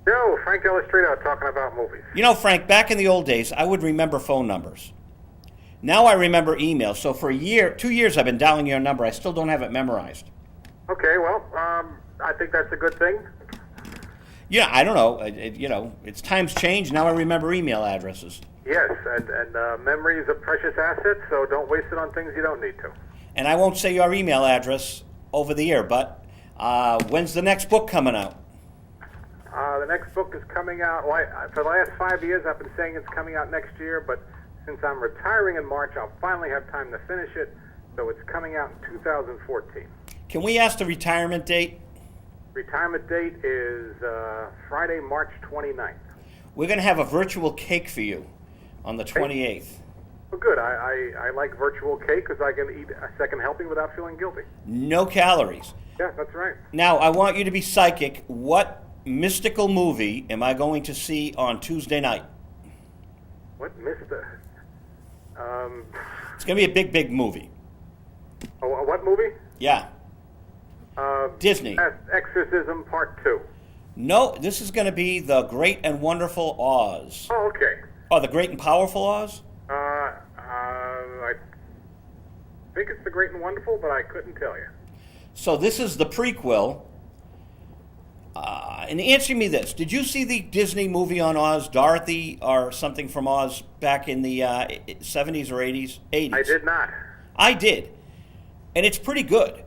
Yo, Frank Dello Stritto talking about movies. You know, Frank, back in the old days, I would remember phone numbers. Now I remember emails. So for a year, 2 years, I've been dialing your number. I still don't have it memorized. Okay, well, I think that's a good thing. Yeah, I don't know. It's times change. Now I remember email addresses. Yes, and memory is a precious asset, so don't waste it on things you don't need to. And I won't say your email address over the air, but when's the next book coming out? The next book is coming out, well, for the last 5 years I've been saying it's coming out next year, but since I'm retiring in March, I'll finally have time to finish it, so it's coming out in 2014. Can we ask the retirement date? Retirement date is Friday, March 29th. We're going to have a virtual cake for you on the 28th. Well, good. I like virtual cake because I can eat a second helping without feeling guilty. No calories. Yeah, that's right. Now, I want you to be psychic. What mystical movie am I going to see on Tuesday night? What, Mr.? It's going to be a big, big movie. Oh, what movie? Yeah. Disney. Exorcism Part 2. No, this is going to be The Great and Wonderful Oz. Oh, okay. Oh, The Great and Powerful Oz? I think it's The Great and Wonderful, but I couldn't tell you. So this is the prequel. And answer me this. Did you see the Disney movie on Oz, Dorothy or something from Oz, back in the 70s or 80s? 80s. I did not. I did. And it's pretty good.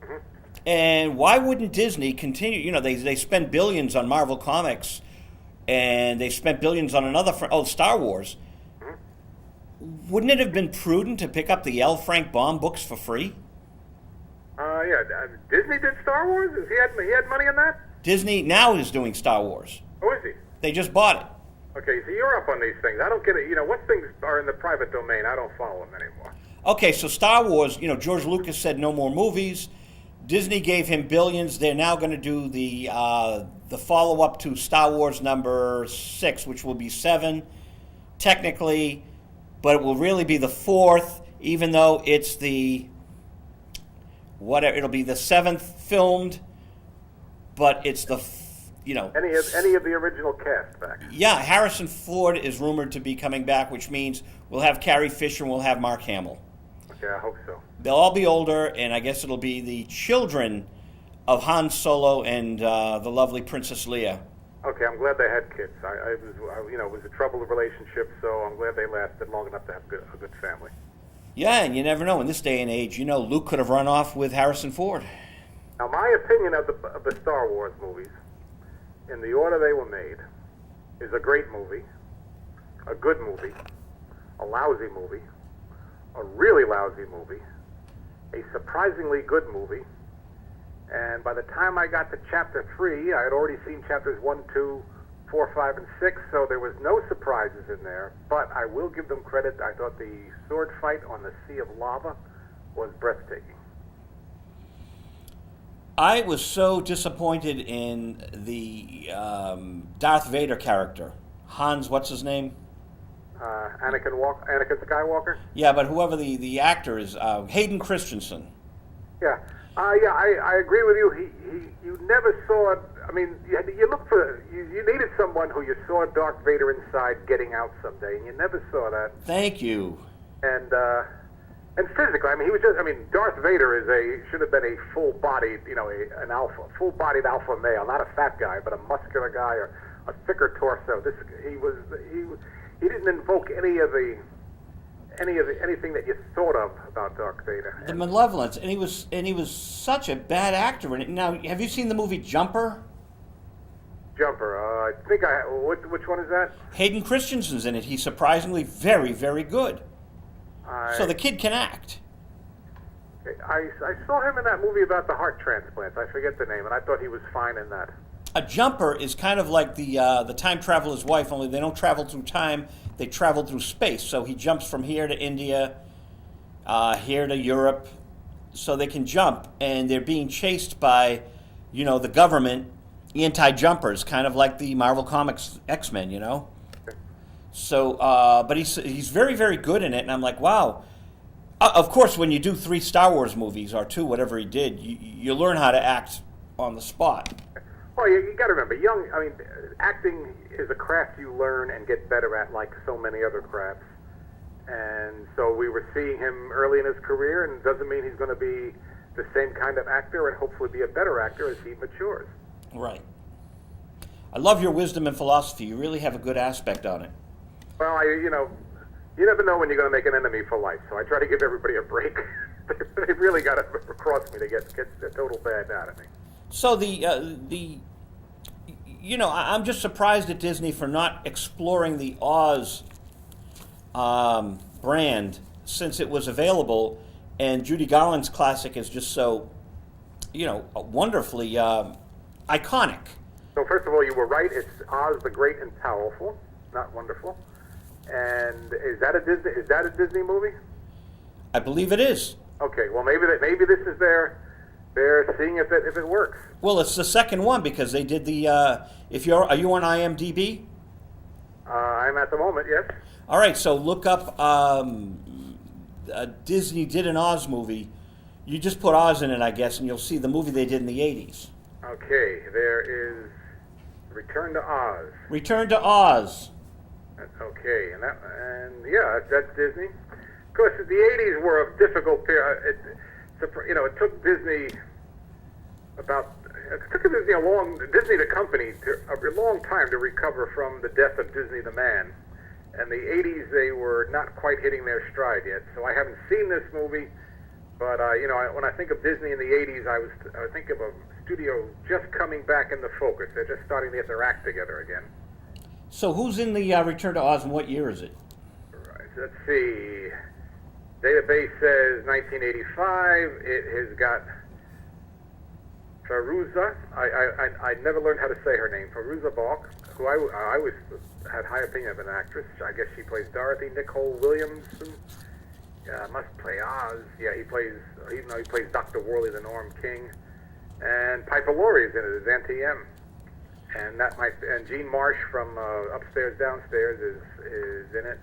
Mm-hmm. And why wouldn't Disney continue? You know, they spend billions on Marvel Comics, and they spent billions on another, Star Wars. Mm-hmm. Wouldn't it have been prudent to pick up the L. Frank Baum books for free? Yeah. Disney did Star Wars? He had money in that? Disney now is doing Star Wars. Oh, is he? They just bought it. Okay, so you're up on these things. I don't get it. You know, once things are in the private domain, I don't follow them anymore. Okay, so Star Wars, George Lucas said no more movies. Disney gave him billions. They're now going to do the follow-up to Star Wars number 6, which will be 7, technically, but it will really be the 4th, even though it's it'll be the 7th filmed, but it's any of the original cast back. Yeah, Harrison Ford is rumored to be coming back, which means we'll have Carrie Fisher and we'll have Mark Hamill. Okay, I hope so. They'll all be older, and I guess it'll be the children of Han Solo and the lovely Princess Leia. Okay, I'm glad they had kids. It was a troubled relationship, so I'm glad they lasted long enough to have a good family. Yeah, and you never know. In this day and age, Luke could have run off with Harrison Ford. Now, my opinion of the Star Wars movies, in the order they were made, is a great movie, a good movie, a lousy movie, a really lousy movie, a surprisingly good movie, and by the time I got to Chapter 3, I had already seen Chapters 1, 2, 4, 5, and 6, so there was no surprises in there, but I will give them credit. I thought the sword fight on the Sea of Lava was breathtaking. I was so disappointed in the Darth Vader character. Hans, what's his name? Anakin Skywalker? Yeah, but whoever the actor is, Hayden Christensen. Yeah. I agree with you. You never saw, you looked for, you needed someone who you saw Darth Vader inside getting out someday, and you never saw that. Thank you. And physically, he was just, Darth Vader should have been a full-bodied, an alpha, full-bodied alpha male, not a fat guy, but a muscular guy or a thicker torso. He didn't invoke anything that you thought of about Darth Vader. The malevolence, and he was such a bad actor in it. Now, have you seen the movie Jumper? Jumper, I think which one is that? Hayden Christensen's in it. He's surprisingly very, very good. So the kid can act. I saw him in that movie about the heart transplants. I forget the name, and I thought he was fine in that. A jumper is kind of like the time traveler's wife, only they don't travel through time, they travel through space. So he jumps from here to India, here to Europe, so they can jump, and they're being chased by, the government, anti-jumpers, kind of like the Marvel Comics X-Men, So, but he's very, very good in it, and I'm like, wow. Of course, when you do 3 Star Wars movies, or 2, whatever he did, you learn how to act on the spot. Well, you got to remember, acting is a craft you learn and get better at, like so many other crafts. And so we were seeing him early in his career, and it doesn't mean he's going to be the same kind of actor, and hopefully be a better actor as he matures. Right. I love your wisdom and philosophy. You really have a good aspect on it. Well, you never know when you're going to make an enemy for life, so I try to give everybody a break. They really got to cross me to get the total bad out of me. So I'm just surprised at Disney for not exploring the Oz brand since it was available, and Judy Garland's classic is just so, wonderfully iconic. So first of all, you were right. It's Oz the Great and Powerful, not wonderful. And is that a Disney movie? I believe it is. Okay. Well, maybe this is they're seeing if it works. Well, it's the second one because they did the. Are you on IMDb? I'm at the moment, yes. All right, so look up Disney did an Oz movie. You just put Oz in it, I guess, and you'll see the movie they did in the 80s. Okay, there is Return to Oz. Return to Oz. Okay, that's Disney. Of course, the 80s were a difficult period. It took Disney Disney the company a long time to recover from the death of Disney the man. And the 80s, they were not quite hitting their stride yet. So I haven't seen this movie, but when I think of Disney in the 80s, I think of a studio just coming back into focus. They're just starting to get their act together again. So who's in the Return to Oz, and what year is it? Right, let's see. Database says 1985. It has got Fairuza. I never learned how to say her name. Fairuza Balk, who I always had high opinion of an actress. I guess she plays Dorothy. Nicole Williamson. Yeah, must play Oz. Yeah, even though he plays Dr. Worley, the Norm King. And Piper Laurie is in it as Auntie M. And Jean Marsh from Upstairs Downstairs is in it.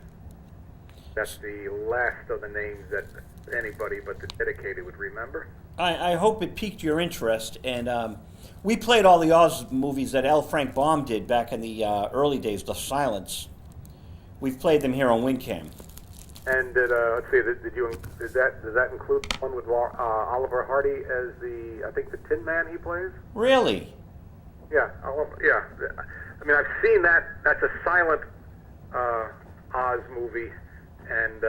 That's the last of the names that anybody but the dedicated would remember. I hope it piqued your interest, and we played all the Oz movies that L. Frank Baum did back in the early days, The Silence. We've played them here on WinCam. And let's see, does that include the one with Oliver Hardy as I think the Tin Man he plays? Really? Yeah, yeah. I mean, I've seen that. That's a silent Oz movie, and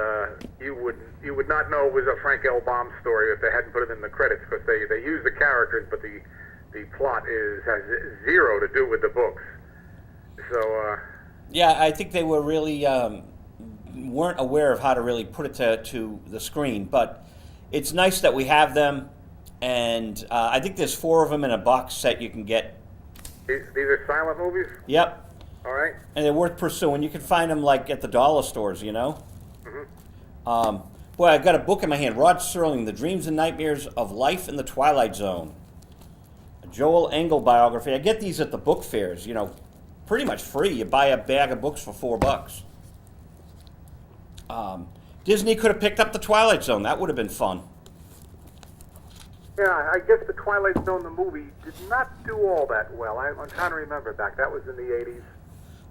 you would not know it was a Frank L. Baum story if they hadn't put it in the credits, because they use the characters, but the plot has zero to do with the books. So. Yeah, I think they were really weren't aware of how to really put it to the screen, but it's nice that we have them, and I think there's 4 of them in a box set you can get. These are silent movies? Yep. All right. And they're worth pursuing. You can find them like at the dollar stores, Mm-hmm. Boy, I've got a book in my hand. Rod Serling, The Dreams and Nightmares of Life in the Twilight Zone. A Joel Engel biography. I get these at the book fairs, pretty much free. You buy a bag of books for $4. Disney could have picked up the Twilight Zone. That would have been fun. Yeah, I guess the Twilight Zone, the movie, did not do all that well. I'm trying to remember back. That was in the 80s.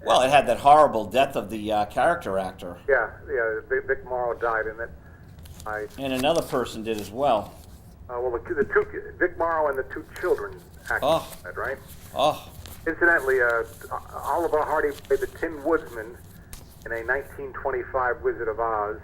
Well, it had that horrible death of the character actor. Yeah, Vic Morrow died in it. And another person did as well. Well, the two, Vic Morrow and the 2 children acted in it, right? Oh. Incidentally, Oliver Hardy played the Tin Woodsman in a 1925 Wizard of Oz.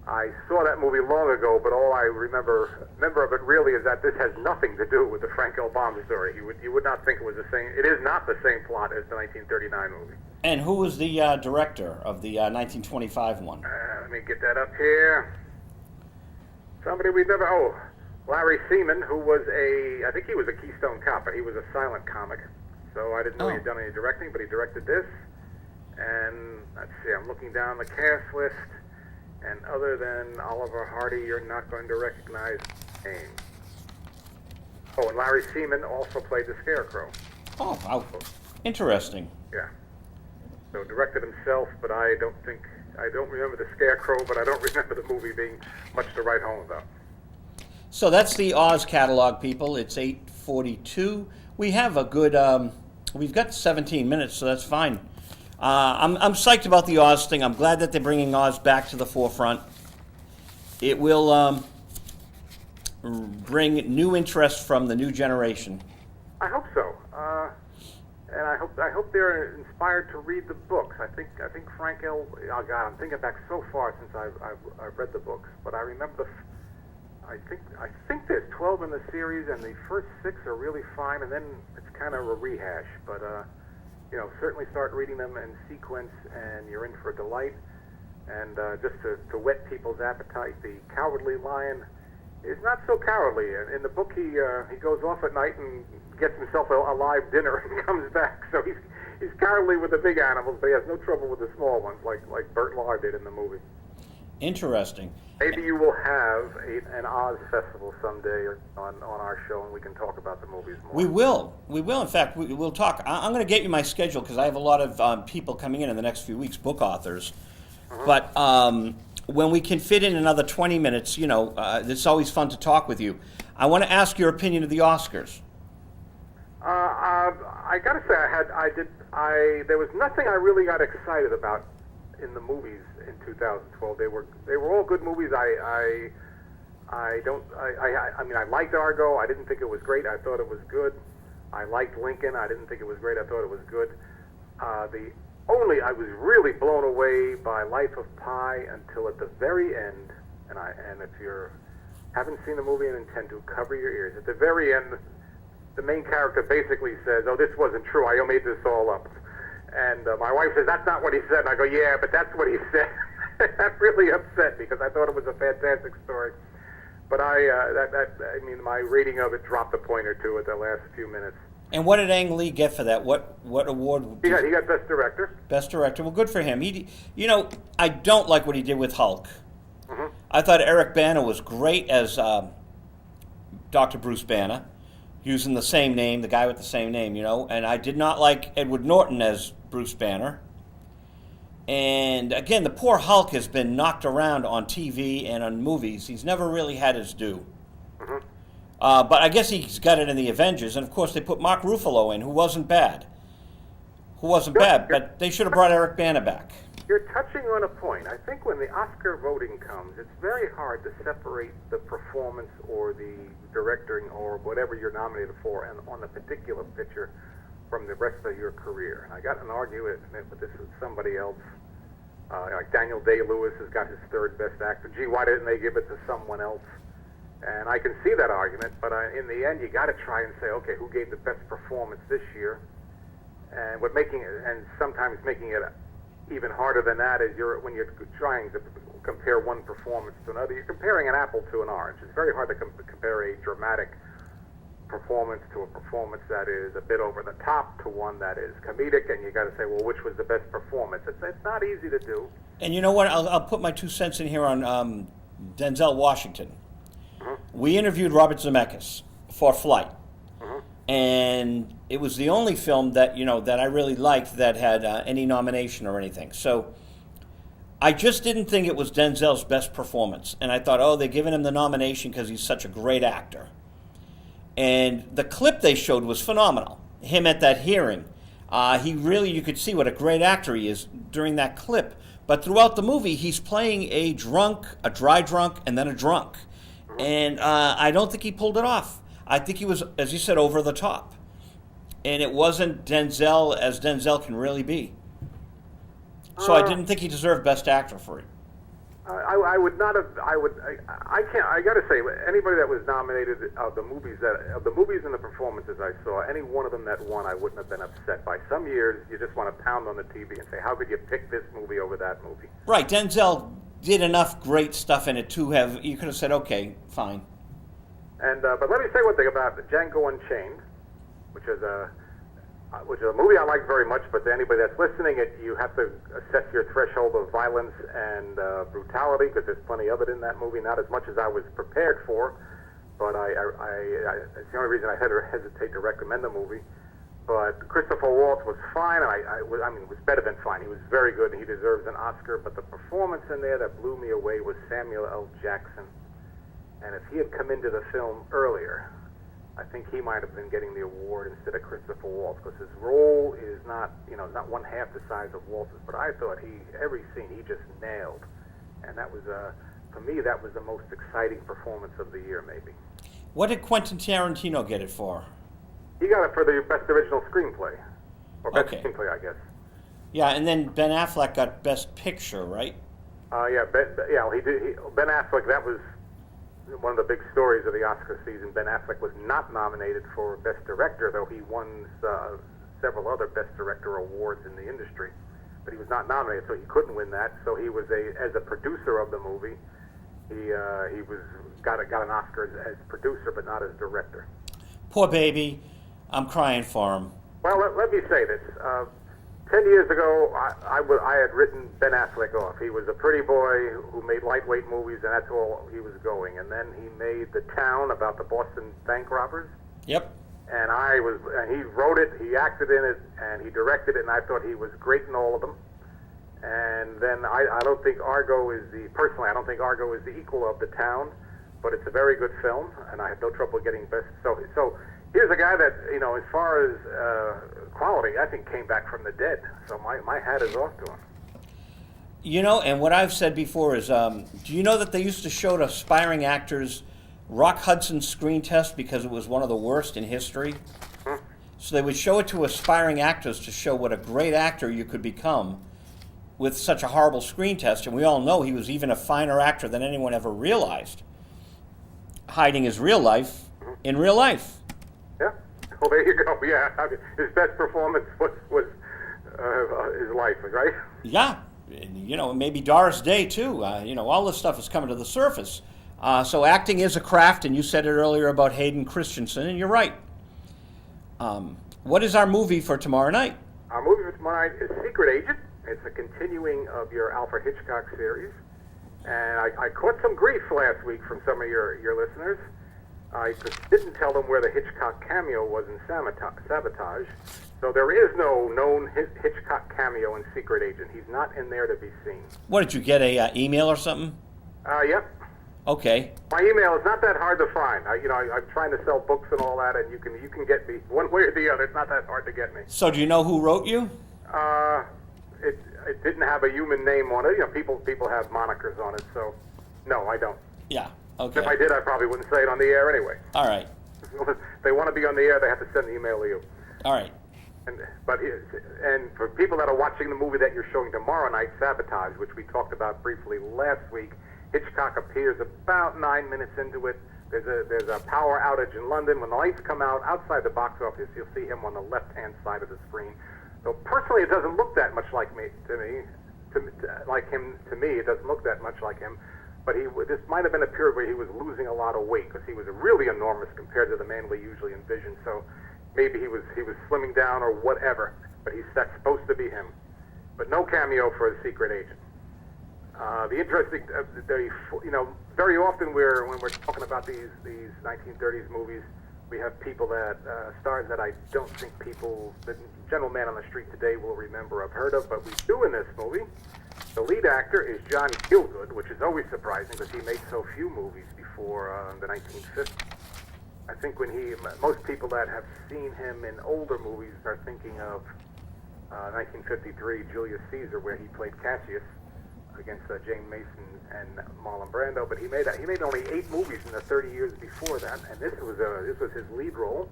I saw that movie long ago, but all I remember of it really is that this has nothing to do with the Frank L. Baum story. You would not think it was the same. It is not the same plot as the 1939 movie. And who was the director of the 1925 one? Let me get that up here. Somebody we've never... Oh, Larry Seaman, who was I think he was a Keystone Cop, but he was a silent comic. So I didn't know he'd done any directing, but he directed this. And let's see, I'm looking down the cast list. And other than Oliver Hardy, you're not going to recognize the name. Oh, and Larry Seaman also played the Scarecrow. Oh, wow. Interesting. Yeah. So directed himself, but I don't remember the Scarecrow, but I don't remember the movie being much to write home about. So that's the Oz catalog, people. It's 8:42. We have a good. We've got 17 minutes, so that's fine. I'm psyched about the Oz thing. I'm glad that they're bringing Oz back to the forefront. It will bring new interest from the new generation. I hope so, and I hope they're inspired to read the books. I think Frank L. Oh God, I'm thinking back so far since I've read the books, but I remember I think there's 12 in the series, and the first 6 are really fine, and then it's kind of a rehash. But certainly start reading them in sequence, and you're in for a delight. And just to whet people's appetite, the Cowardly Lion is not so cowardly. In the book, he goes off at night and gets himself a live dinner and comes back. So he's cowardly with the big animals, but he has no trouble with the small ones, like Bert Lahr did in the movie. Interesting. Maybe you will have an Oz festival someday on our show, and we can talk about the movies more. We will. In fact, we'll talk. I'm going to get you my schedule because I have a lot of people coming in the next few weeks, book authors. Uh-huh. But when we can fit in another 20 minutes, it's always fun to talk with you. I want to ask your opinion of the Oscars. I got to say, there was nothing I really got excited about in the movies in 2012. They were all good movies. I mean, I liked Argo. I didn't think it was great. I thought it was good. I liked Lincoln. I didn't think it was great. I thought it was good. I was really blown away by Life of Pi until at the very end. And if you haven't seen the movie and intend to, cover your ears. At the very end, the main character basically says, "Oh, this wasn't true. I made this all up." And my wife says, "That's not what he said." And I go, "Yeah, but that's what he said." That really upset me because I thought it was a fantastic story. But my rating of it dropped a point or two at the last few minutes. And what did Ang Lee get for that? What award? He got Best Director. Best Director. Well, good for him. I don't like what he did with Hulk. Mm-hmm. I thought Eric Bana was great as Dr. Bruce Banner, using the same name, the guy with the same name, And I did not like Edward Norton as Bruce Banner. And again, the poor Hulk has been knocked around on TV and on movies. He's never really had his due. Mm-hmm. But I guess he's got it in the Avengers. And of course, they put Mark Ruffalo in, who wasn't bad. But they should have brought Eric Bana back. You're touching on a point. I think when the Oscar voting comes, it's very hard to separate the performance or the directing or whatever you're nominated for and on a particular picture from the rest of your career. And I got an argument with this with somebody else. Like Daniel Day-Lewis has got his third best actor. Gee, why didn't they give it to someone else? And I can see that argument, but in the end, you got to try and say, okay, who gave the best performance this year? And sometimes making it even harder than that is when you're trying to compare one performance to another. You're comparing an apple to an orange. It's very hard to compare a dramatic performance to a performance that is a bit over the top to one that is comedic, and you got to say, well, which was the best performance? It's not easy to do. And you know what? I'll put my 2 cents in here on Denzel Washington. Mm-hmm. We interviewed Robert Zemeckis for Flight. Mm-hmm. And it was the only film that that I really liked that had any nomination or anything. So I just didn't think it was Denzel's best performance, and I thought, oh, they're giving him the nomination because he's such a great actor. And the clip they showed was phenomenal. Him at that hearing, you could see what a great actor he is during that clip. But throughout the movie, he's playing a drunk, a dry drunk, and then a drunk, and I don't think he pulled it off. I think he was, as you said, over the top. And it wasn't Denzel as Denzel can really be. So I didn't think he deserved Best Actor for it. I would not have. I can't. I got to say, anybody that was nominated of the movies and the performances I saw, any one of them that won, I wouldn't have been upset by. Some years, you just want to pound on the TV and say, how could you pick this movie over that movie? Right. Denzel did enough great stuff in it to have. You could have said, okay, fine. And but let me say one thing about Django Unchained, which is a movie I like very much. But to anybody that's listening, you have to assess your threshold of violence and brutality, because there's plenty of it in that movie. Not as much as I was prepared for, but it's the only reason I hesitate to recommend the movie. But Christopher Waltz was fine, and I mean, it was better than fine. He was very good, and he deserves an Oscar. But the performance in there that blew me away was Samuel L. Jackson. And if he had come into the film earlier, I think he might have been getting the award instead of Christopher Waltz, because his role is not, not one half the size of Waltz's. But I thought every scene he just nailed, and that was for me that was the most exciting performance of the year, maybe. What did Quentin Tarantino get it for? He got it for the best original screenplay, or best Okay. screenplay, I guess. Yeah, and then Ben Affleck got Best Picture, right? He did. Ben Affleck. That was one of the big stories of the Oscar season. Ben Affleck was not nominated for Best Director, though he won several other Best Director awards in the industry. But he was not nominated, so he couldn't win that. So he was as a producer of the movie. He got an Oscar as producer, but not as director. Poor baby. I'm crying for him. Well, let me say this. 10 years ago, I had written Ben Affleck off. He was a pretty boy who made lightweight movies, and that's all he was going. And then he made The Town about the Boston bank robbers. Yep. And he wrote it, he acted in it, and he directed it, and I thought he was great in all of them. And then I don't think Argo is the equal of The Town, but it's a very good film, and I had no trouble getting best. So here's a guy that, as far as quality, I think came back from the dead. So my hat is off to him. And what I've said before is, do you know that they used to show to aspiring actors Rock Hudson's screen test because it was one of the worst in history? So they would show it to aspiring actors to show what a great actor you could become with such a horrible screen test. And we all know he was even a finer actor than anyone ever realized, hiding his real life in real life. Yeah. Well, there you go. Yeah. His best performance was his life, right? Yeah. Maybe Doris Day, too. All this stuff is coming to the surface. So acting is a craft, and you said it earlier about Hayden Christensen, and you're right. What is our movie for tomorrow night? Our movie for tomorrow night is Secret Agent. It's a continuing of your Alfred Hitchcock series. And I caught some grief last week from some of your listeners. I just didn't tell them where the Hitchcock cameo was in Sabotage. So there is no known Hitchcock cameo in Secret Agent. He's not in there to be seen. What, did you get a email or something? Yep. Okay. My email is not that hard to find. I'm trying to sell books and all that, and you can get me one way or the other. It's not that hard to get me. So do you know who wrote you? It didn't have a human name on it. People have monikers on it, so no, I don't. Yeah. Okay. If I did, I probably wouldn't say it on the air anyway. All right. If they want to be on the air, they have to send an email to you. All right. And for people that are watching the movie that you're showing tomorrow night, Sabotage, which we talked about briefly last week, Hitchcock appears about 9 minutes into it. There's a power outage in London. When the lights come out outside the box office, you'll see him on the left-hand side of the screen. So personally, it doesn't look that much like me. To me, it doesn't look that much like him. But this might have been a period where he was losing a lot of weight because he was really enormous compared to the man we usually envision. So maybe he was slimming down or whatever. But that's supposed to be him. But no cameo for a Secret Agent. The interesting, very often when we're talking about these 1930s movies, we have people stars that I don't think the general man on the street today will remember or have heard of, but we do in this movie. The lead actor is John Gielgud, which is always surprising because he made so few movies before the 1950s. I think most people that have seen him in older movies are thinking of 1953 Julius Caesar, where he played Cassius against Jane Mason and Marlon Brando, but he made only 8 movies in the 30 years before that, and this was his lead role.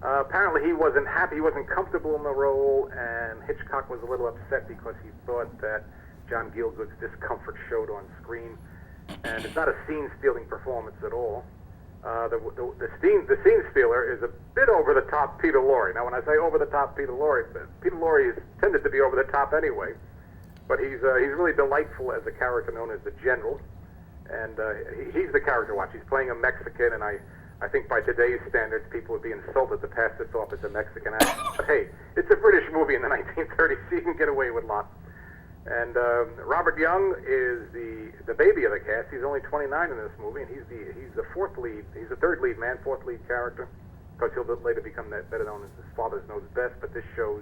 Apparently he wasn't happy, he wasn't comfortable in the role, and Hitchcock was a little upset because he thought that John Gielgud's discomfort showed on screen, and it's not a scene-stealing performance at all. The scene stealer is a bit over the top Peter Lorre. Now when I say over the top Peter Lorre has tended to be over the top anyway. But he's really delightful as a character known as the General, and he's the character watch. He's playing a Mexican, and I think by today's standards, people would be insulted to pass this off as a Mexican actor. But hey, it's a British movie in the 1930s, so you can get away with a lot. And Robert Young is the baby of the cast. He's only 29 in this movie, and he's the fourth lead. He's the third lead man, fourth lead character, because he'll later become better known as his father knows best. But this shows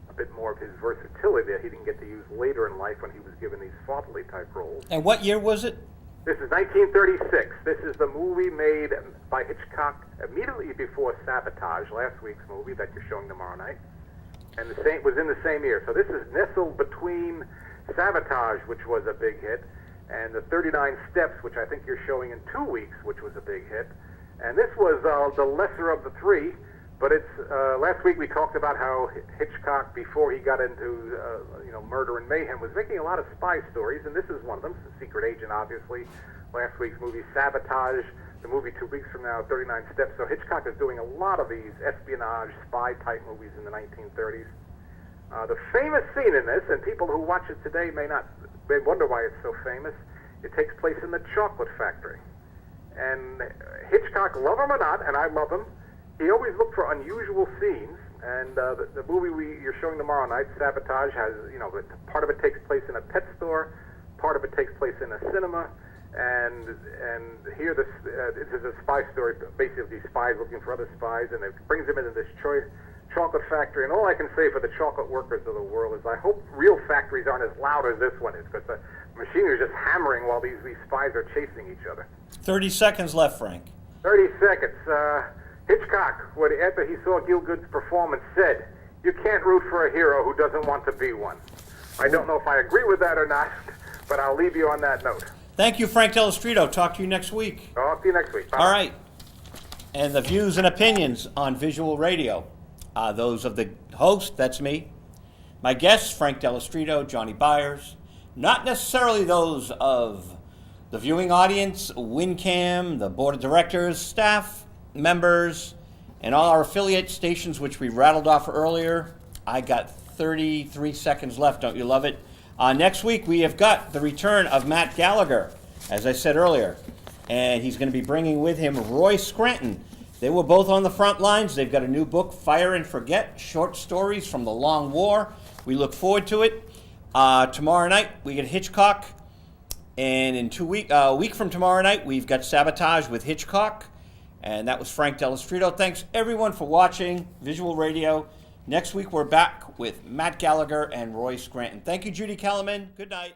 a bit more of his versatility that he didn't get to use later in life when he was given these fatherly type roles. And what year was it? This is 1936. This is the movie made by Hitchcock immediately before Sabotage, last week's movie that you're showing tomorrow night. And was in the same year. So this is nestled between Sabotage, which was a big hit, and the 39 Steps, which I think you're showing in 2 weeks, which was a big hit. And this was the lesser of the three, but it's last week we talked about how Hitchcock, before he got into murder and mayhem, was making a lot of spy stories, and this is one of them. It's The Secret Agent, obviously. Last week's movie, Sabotage. The movie 2 weeks from now, 39 Steps. So Hitchcock is doing a lot of these espionage, spy-type movies in the 1930s. The famous scene in this, and people who watch it today may wonder why it's so famous, it takes place in the chocolate factory. And Hitchcock, love him or not, and I love him, he always looked for unusual scenes. And the movie you're showing tomorrow night, Sabotage, has, part of it takes place in a pet store, part of it takes place in a cinema, and here this is a spy story, basically spies looking for other spies, and it brings them into this chocolate factory. And all I can say for the chocolate workers of the world is I hope real factories aren't as loud as this one is, because the machinery is just hammering while these spies are chasing each other. 30 seconds left, Frank. 30 seconds. Hitchcock, after he saw Gielgud's performance, said, "You can't root for a hero who doesn't want to be one." I don't know if I agree with that or not, but I'll leave you on that note. Thank you, Frank Dello Stritto. Talk to you next week. Talk to you next week. Bye. All right. And the views and opinions on Visual Radio, those of the host, that's me, my guests, Frank Dello Stritto, Johnny Byers, not necessarily those of the viewing audience, WinCam, the board of directors, staff, members, and all our affiliate stations, which we rattled off earlier. I got 33 seconds left. Don't you love it? Next week, we have got the return of Matt Gallagher, as I said earlier, and he's going to be bringing with him Roy Scranton. They were both on the front lines. They've got a new book, Fire and Forget, short stories from the Long War. We look forward to it. Tomorrow night, we get Hitchcock, and in a week from tomorrow night, we've got Sabotage with Hitchcock, and that was Frank Dello Stritto. Thanks, everyone, for watching Visual Radio. Next week, we're back with Matt Gallagher and Roy Scranton. Thank you, Judy Kellerman. Good night.